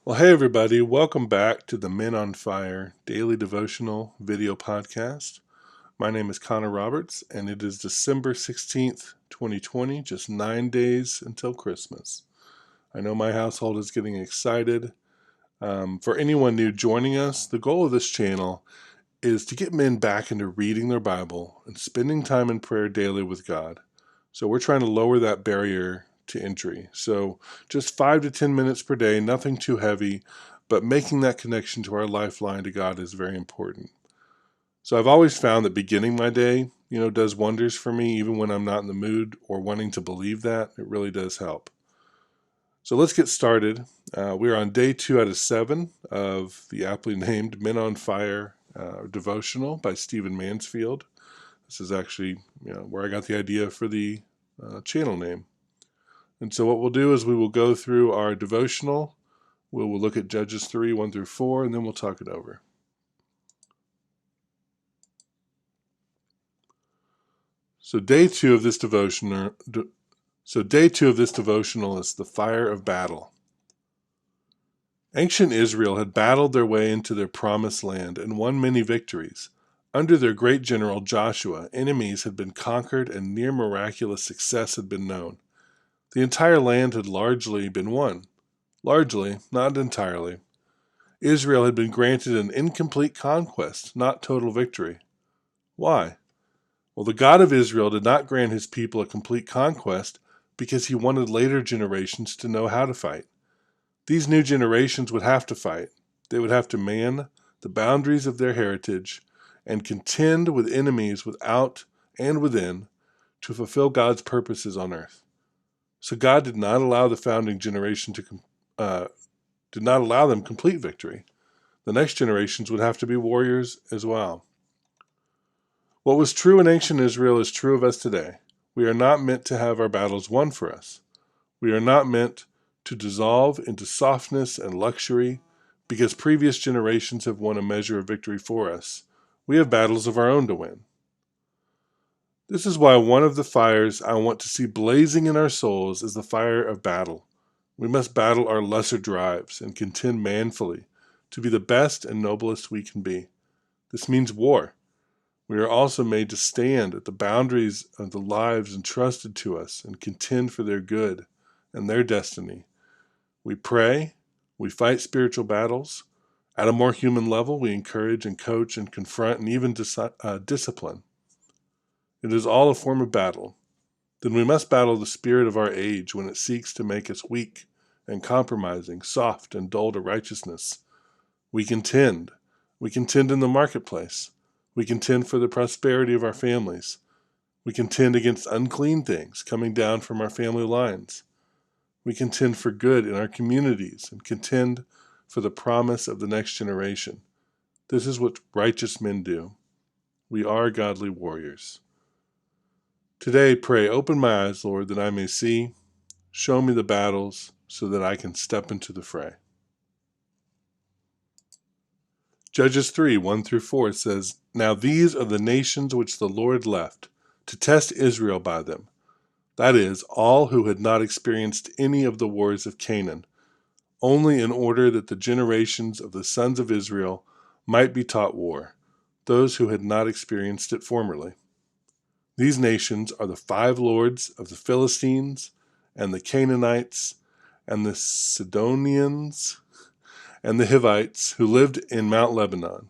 Well, hey everybody, welcome back to the Men on Fire daily devotional video podcast. My name is Connor Roberts, and it is December 16th, 2020, just 9 days until Christmas. I know my household is getting excited. For anyone new joining us, the goal of this channel is to get men back into reading their Bible and spending time in prayer daily with God. So we're trying to lower that barrier to entry. So just 5 to 10 minutes per day, nothing too heavy, but making that connection to our lifeline to God is very important. So I've always found that beginning my day, does wonders for me, even when I'm not in the mood or wanting to believe that. It really does help. So let's get started. We're on day 2 out of 7 of the aptly named Men on Fire devotional by Stephen Mansfield. This is actually where I got the idea for the channel name. And so what we'll do is we will go through our devotional. We'll look at Judges 3, 1 through 4, and then we'll talk it over. So day two of this devotional is the fire of battle. Ancient Israel had battled their way into their promised land and won many victories. Under their great general Joshua, enemies had been conquered and near miraculous success had been known. The entire land had largely been won. Largely, not entirely. Israel had been granted an incomplete conquest, not total victory. Why? Well, the God of Israel did not grant his people a complete conquest because he wanted later generations to know how to fight. These new generations would have to fight. They would have to man the boundaries of their heritage and contend with enemies without and within to fulfill God's purposes on earth. So God did not allow the founding generation did not allow them complete victory. The next generations would have to be warriors as well. What was true in ancient Israel is true of us today. We are not meant to have our battles won for us. We are not meant to dissolve into softness and luxury because previous generations have won a measure of victory for us. We have battles of our own to win. This is why one of the fires I want to see blazing in our souls is the fire of battle. We must battle our lesser drives and contend manfully to be the best and noblest we can be. This means war. We are also made to stand at the boundaries of the lives entrusted to us and contend for their good and their destiny. We pray, we fight spiritual battles. At a more human level, we encourage and coach and confront and even discipline. It is all a form of battle. Then we must battle the spirit of our age when it seeks to make us weak and compromising, soft and dull to righteousness. We contend. We contend in the marketplace. We contend for the prosperity of our families. We contend against unclean things coming down from our family lines. We contend for good in our communities and contend for the promise of the next generation. This is what righteous men do. We are godly warriors. Today, pray, open my eyes, Lord, that I may see. Show me the battles so that I can step into the fray. Judges 3, 1 through 4 says, Now these are the nations which the Lord left, to test Israel by them. That is, all who had not experienced any of the wars of Canaan, only in order that the generations of the sons of Israel might be taught war, those who had not experienced it formerly. These nations are the 5 lords of the Philistines, and the Canaanites, and the Sidonians, and the Hivites who lived in Mount Lebanon,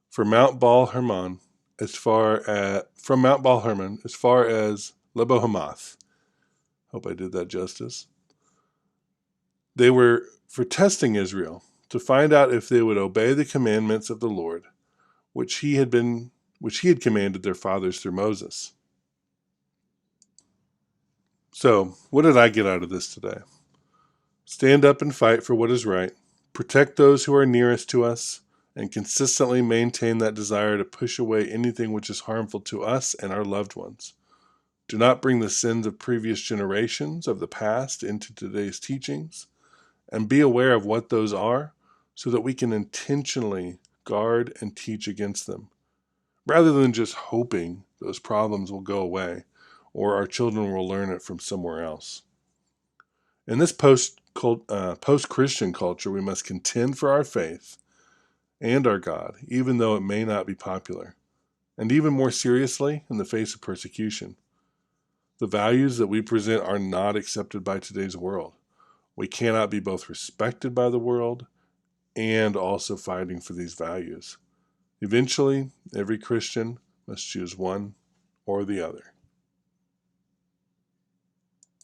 from Mount Baal Hermon as far as Lebo Hamath. Hope I did that justice. They were for testing Israel to find out if they would obey the commandments of the Lord, which he had commanded their fathers through Moses. So, what did I get out of this today? Stand up and fight for what is right, protect those who are nearest to us, and consistently maintain that desire to push away anything which is harmful to us and our loved ones. Do not bring the sins of previous generations of the past into today's teachings, and be aware of what those are so that we can intentionally guard and teach against them, rather than just hoping those problems will go away or our children will learn it from somewhere else. In this post-Christian culture, we must contend for our faith and our God, even though it may not be popular, and even more seriously, in the face of persecution. The values that we present are not accepted by today's world. We cannot be both respected by the world and also fighting for these values. Eventually, every Christian must choose one or the other.